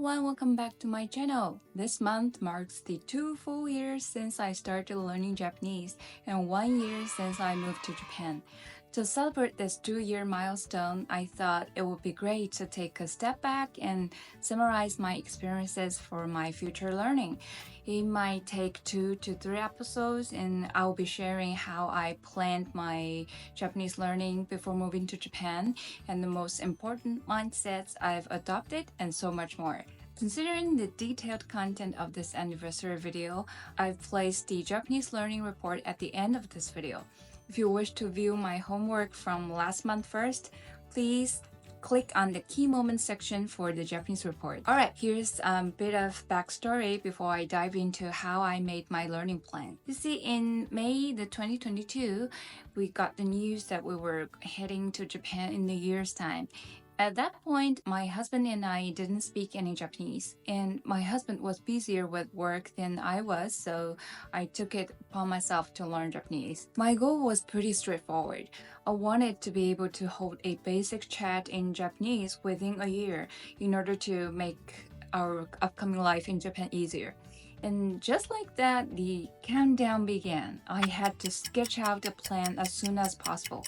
everyone, welcome back to my channel. This month marks the 2 full years since I started learning Japanese and 1 year since I moved to Japan. To celebrate this 2-year milestone, I thought it would be great to take a step back and summarize my experiences for my future learning. It might take 2 to 3 episodes, and I'll be sharing how I planned my Japanese learning before moving to Japan and the most important mindsets I've adopted and so much more. Considering the detailed content of this anniversary video, I've placed the Japanese learning report at the end of this video. If you wish to view my homework from last month first, please click on the key moments section for the Japanese report. Alright, here's a bit of backstory before I dive into how I made my learning plan. You see, in May 2022, we got the news that we were heading to Japan in a year's time. At that point, my husband and I didn't speak any Japanese, and my husband was busier with work than I was, so I took it upon myself to learn Japanese. My goal was pretty straightforward. I wanted to be able to hold a basic chat in Japanese within a year in order to make our upcoming life in Japan easier. And just like that, the countdown began. I had to sketch out a plan as soon as possible.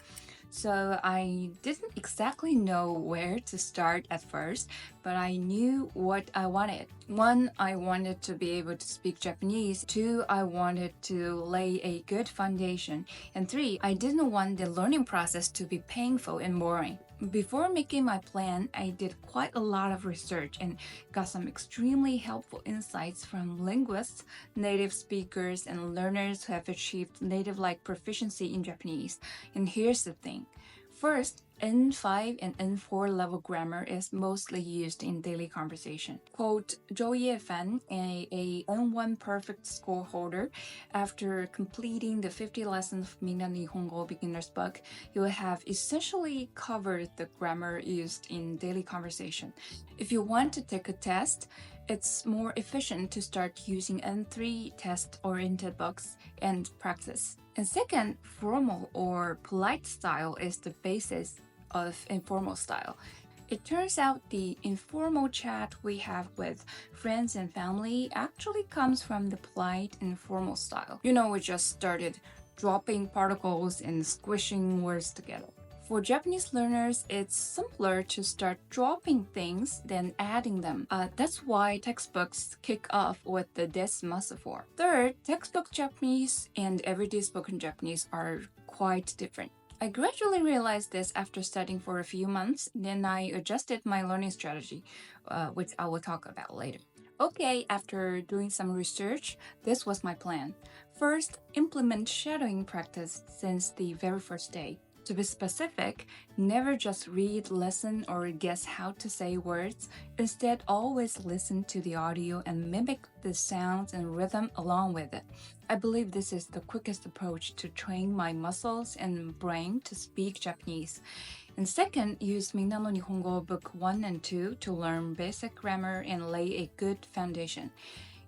So I didn't exactly know where to start at first, but I knew what I wanted. 1, I wanted to be able to speak Japanese. 2, I wanted to lay a good foundation. And 3, I didn't want the learning process to be painful and boring. Before making my plan, I did quite a lot of research and got some extremely helpful insights from linguists, native speakers, and learners who have achieved native-like proficiency in Japanese. And here's the thing. First, N5 and N4 level grammar is mostly used in daily conversation. Quote, Joye Fan, a N1 perfect score holder, after completing the 50 lessons of Minna Nihongo beginner's book, you will have essentially covered the grammar used in daily conversation. If you want to take a test, it's more efficient to start using N3 test-oriented books and practice. And second, formal or polite style is the basis of informal style. It turns out the informal chat we have with friends and family actually comes from the polite and formal style. You know, we just started dropping particles and squishing words together. For Japanese learners, it's simpler to start dropping things than adding them. That's why textbooks kick off with the desu masaphore. Third, textbook Japanese and everyday spoken Japanese are quite different. I gradually realized this after studying for a few months, then I adjusted my learning strategy, which I will talk about later. Okay, after doing some research, this was my plan. First, implement shadowing practice since the very first day. To be specific, never just read, listen, or guess how to say words. Instead, always listen to the audio and mimic the sounds and rhythm along with it. I believe this is the quickest approach to train my muscles and brain to speak Japanese. And second, use Minna no Nihongo Book 1 and 2 to learn basic grammar and lay a good foundation.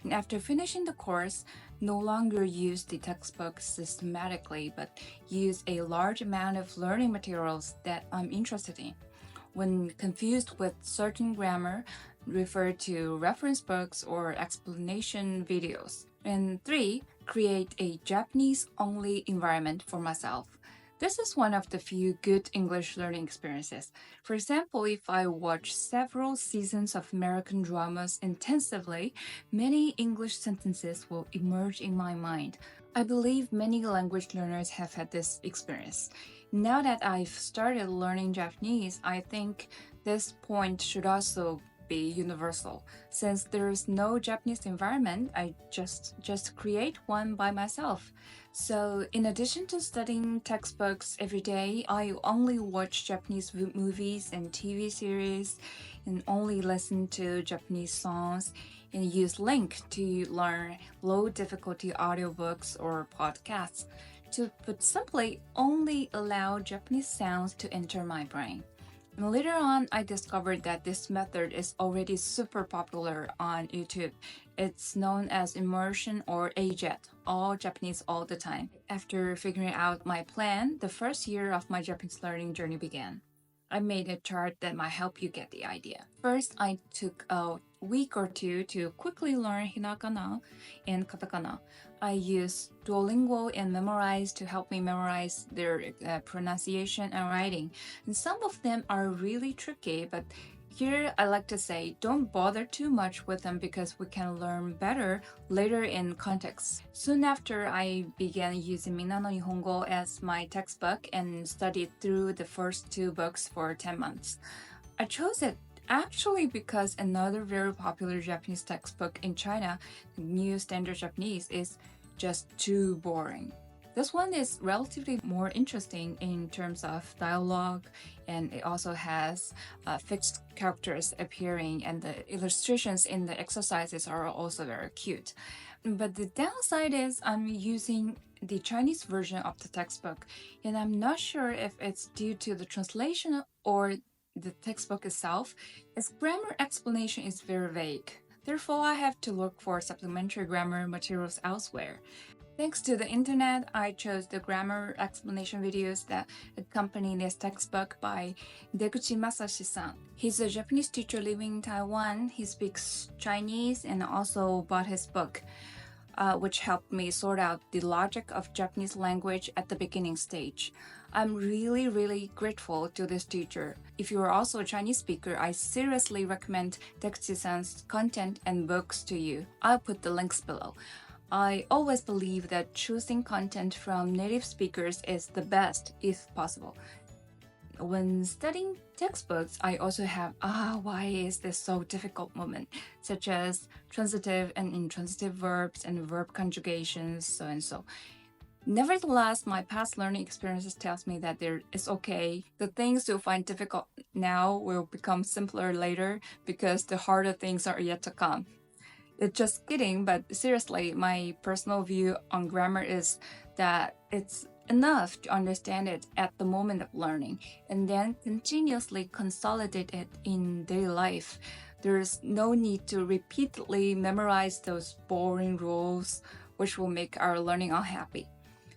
And after finishing the course, no longer use the textbook systematically, but use a large amount of learning materials that I'm interested in. When confused with certain grammar, refer to reference books or explanation videos. And 3, create a Japanese-only environment for myself. This is one of the few good English learning experiences. For example, if I watch several seasons of American dramas intensively, many English sentences will emerge in my mind. I believe many language learners have had this experience. Now that I've started learning Japanese, I think this point should also be universal. Since there's no Japanese environment, I just create one by myself. So in addition to studying textbooks every day, I only watch Japanese movies and TV series and only listen to Japanese songs and use Link to learn low difficulty audiobooks or podcasts. To put simply, only allow Japanese sounds to enter my brain. And later on, I discovered that this method is already super popular on YouTube. It's known as immersion or AJET, all Japanese all the time. After figuring out my plan, the first year of my Japanese learning journey began. I made a chart that might help you get the idea. First, I took a week or two to quickly learn hinakana and katakana. I use Duolingo and Memorize to help me memorize their pronunciation and writing. And some of them are really tricky, but here I like to say don't bother too much with them because we can learn better later in context. Soon after, I began using Minna no Nihongo as my textbook and studied through the first 2 books for 10 months. I chose it actually because another very popular Japanese textbook in China, New Standard Japanese, is just too boring. This one is relatively more interesting in terms of dialogue, and it also has fixed characters appearing, and the illustrations in the exercises are also very cute. But the downside is I'm using the Chinese version of the textbook, and I'm not sure if it's due to the translation or the textbook itself. Its grammar explanation is very vague. Therefore, I have to look for supplementary grammar materials elsewhere. Thanks to the internet, I chose the grammar explanation videos that accompany this textbook by Deguchi Masashi-san. He's a Japanese teacher living in Taiwan. He speaks Chinese and also bought his book, which helped me sort out the logic of Japanese language at the beginning stage. I'm really grateful to this teacher. If you are also a Chinese speaker, I seriously recommend Deguchi-san's content and books to you. I'll put the links below. I always believe that choosing content from native speakers is the best if possible. When studying textbooks, I also have why is this so difficult moment, such as transitive and intransitive verbs and verb conjugations, so and so. Nevertheless, my past learning experiences tells me that it's okay. The things you find difficult now will become simpler later because the harder things are yet to come. It's just kidding, but seriously, my personal view on grammar is that it's enough to understand it at the moment of learning and then continuously consolidate it in daily life. There's no need to repeatedly memorize those boring rules, which will make our learning unhappy.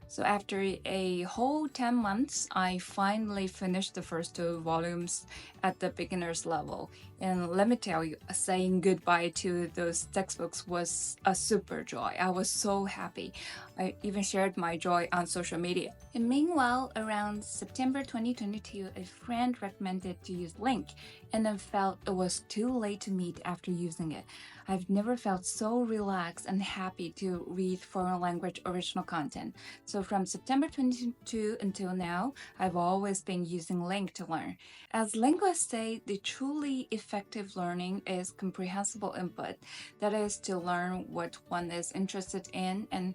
So after a whole 10 months, I finally finished the first 2 volumes at the beginner's level. And let me tell you, saying goodbye to those textbooks was a super joy. I was so happy. I even shared my joy on social media. And meanwhile, around September 2022, a friend recommended to use Link, and I felt it was too late to meet after using it. I've never felt so relaxed and happy to read foreign language original content. So from September 2022 until now, I've always been using Link to learn. As linguists say, the truly effective learning is comprehensible input. That is to learn what one is interested in and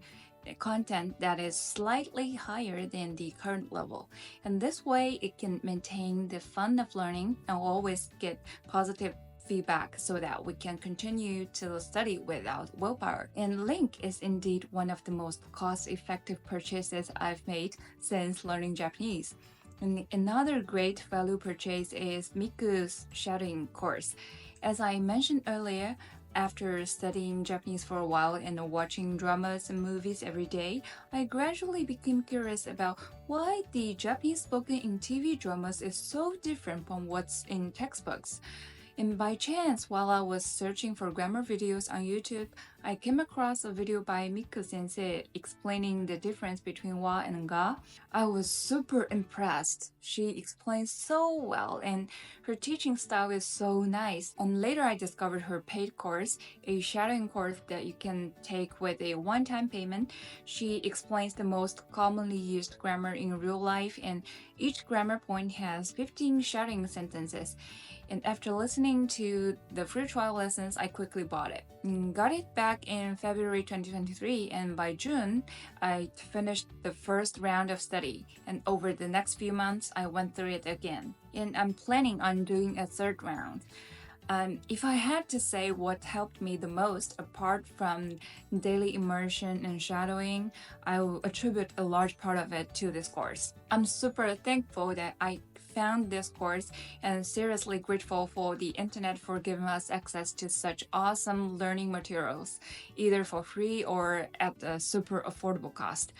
content that is slightly higher than the current level. And this way, it can maintain the fun of learning and always get positive feedback so that we can continue to study without willpower. And Link is indeed one of the most cost-effective purchases I've made since learning Japanese. And another great value purchase is Miku's shadowing course. As I mentioned earlier, after studying Japanese for a while and watching dramas and movies every day, I gradually became curious about why the Japanese spoken in TV dramas is so different from what's in textbooks. And by chance, while I was searching for grammar videos on YouTube, I came across a video by Miku sensei explaining the difference between wa and ga. I was super impressed. She explains so well and her teaching style is so nice. And later I discovered her paid course, a shadowing course that you can take with a one-time payment. She explains the most commonly used grammar in real life, and each grammar point has 15 shadowing sentences. And after listening to the free trial lessons, I quickly bought it. Got it back in February 2023, and by June, I finished the first round of study. And over the next few months, I went through it again. And I'm planning on doing a third round. If I had to say what helped me the most, apart from daily immersion and shadowing, I will attribute a large part of it to this course. I'm super thankful that I found this course and seriously grateful for the internet for giving us access to such awesome learning materials, either for free or at a super affordable cost.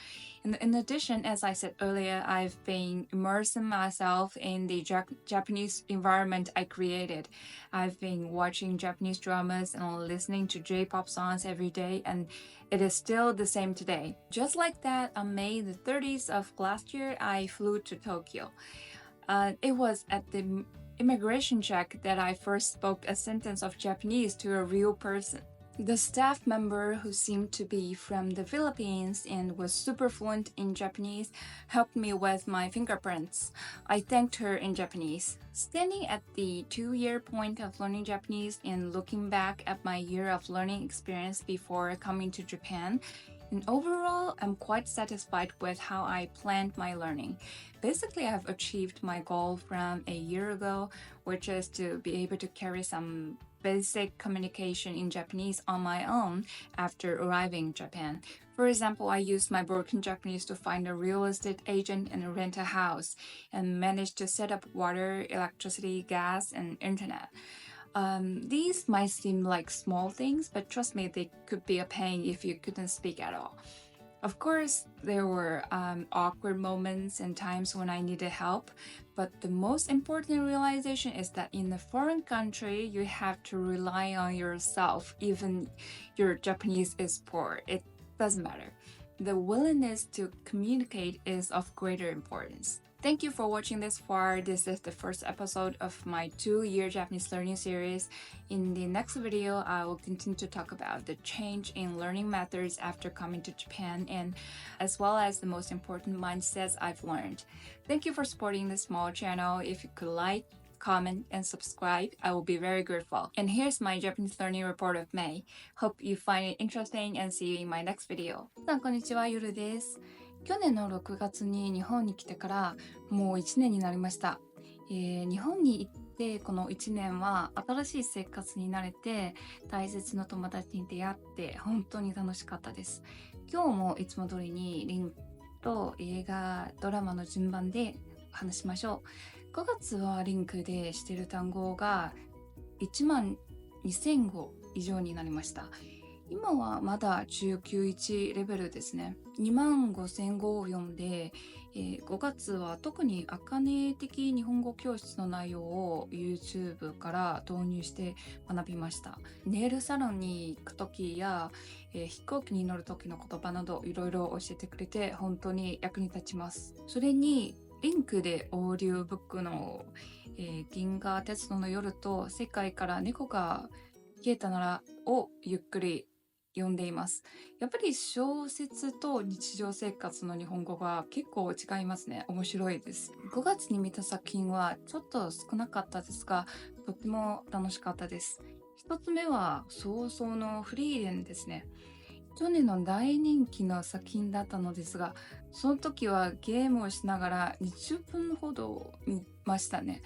And in addition, as I said earlier, I've been immersing myself in the Japanese environment I created. I've been watching Japanese dramas and listening to J-pop songs every day, and it is still the same today. Just like that, on May the 30th of last year, I flew to Tokyo. It was at the immigration check that I first spoke a sentence of Japanese to a real person. The staff member, who seemed to be from the Philippines and was super fluent in Japanese, helped me with my fingerprints. I thanked her in Japanese. Standing at the 2-year point of learning Japanese and looking back at my year of learning experience before coming to Japan, and overall, I'm quite satisfied with how I planned my learning. Basically, I've achieved my goal from a year ago, which is to be able to carry some basic communication in Japanese on my own after arriving in Japan. For example, I used my broken Japanese to find a real estate agent and rent a house, and managed to set up water, electricity, gas, and internet. These might seem like small things, but trust me, they could be a pain if you couldn't speak at all. Of course, there were awkward moments and times when I needed help, but the most important realization is that in a foreign country, you have to rely on yourself, even your Japanese is poor. It doesn't matter. The willingness to communicate is of greater importance. Thank you for watching this far. This is the first episode of my 2-year Japanese learning series. In the next video, I will continue to talk about the change in learning methods after coming to Japan, and as well as the most important mindsets I've learned. Thank you for supporting this small channel. If you could like, comment, and subscribe, I will be very grateful. And here's my Japanese learning report of May. Hope you find it interesting and see you in my next video. 皆さんこんにちは、ゆるです。去年の6月に日本に来てからもう1年になりました。日本に行ってこの1年は新しい生活に慣れて大切な友達に出会って本当に楽しかったです。今日もいつも通りにリンと映画、ドラマの順番で話しましょう。5月はリンクでしてる単語が12,000語以上になりました。今はまだ中級1レベルですね。25,000語を読んで、5月は特に茜的日本語教室の内容を YouTube から導入して学びました。ネイルサロンに行くときや、飛行機に乗るときの言葉などいろいろ教えてくれて本当に役に立ちます。それにリンクでオーディオブックの、銀河鉄道の夜と世界から猫が消えたならをゆっくり読んでいます。やっぱり小説と日常生活の日本語が結構違いますね。面白いです。5月に見た作品はちょっと少なかったですが、とっても楽しかったです。一つ目は早々のフリーレンですね。去年の大人気の作品だったのですが、その時はゲームをしながら20分ほど見ましたね。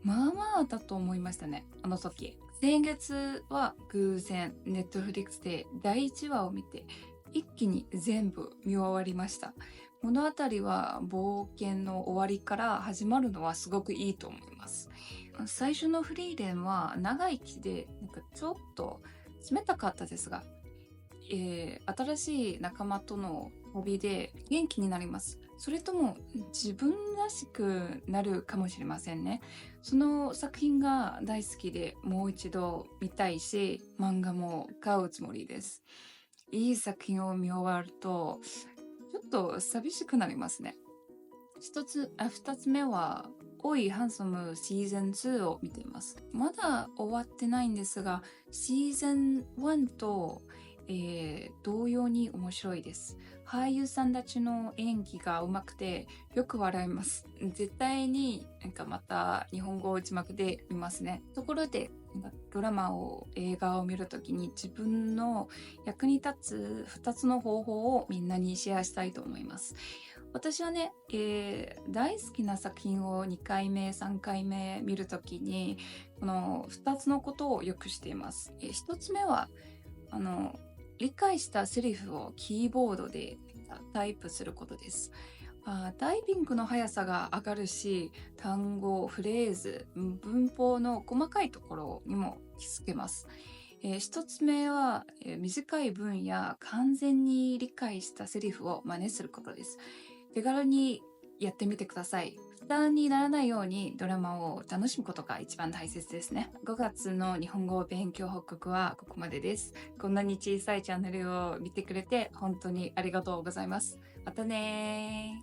まあまあだと思いましたね、あの時。先月は偶然ネットフリックスで第1話を見て一気に全部見終わりました。物語は冒険の終わりから始まるのはすごくいいと思います。最初のフリーレンは長生きでちょっと冷たかったですが、新しい仲間との旅で元気になります。それとも自分らしくなるかもしれませんね。その作品が大好きでもう一度見たいし、漫画も買うつもりです。いい作品を見終わるとちょっと寂しくなりますね。2つ目はおいハンサムシーズン2を見ています。まだ終わってないんですが、シーズン1と同様に面白いです。俳優さんたちの演技が上手くてよく笑います。絶対にまた日本語字幕で見ますね。ところでドラマを映画を見るときに自分の役に立つ2つの方法をみんなにシェアしたいと思います。私はね、大好きな作品を2回目3回目見るときにこの2つのことをよくしています。1つ目は理解したセリフをキーボードでタイプすることです。ダイビングの速さが上がるし、単語、フレーズ、文法の細かいところにも気づけます。一つ目は、短い文や完全に理解したセリフを真似することです。手軽にやってみてください。負担にならないようにドラマを楽しむことが一番大切ですね。5月の日本語勉強報告はここまでです。こんなに小さいチャンネルを見てくれて本当にありがとうございます。またねー。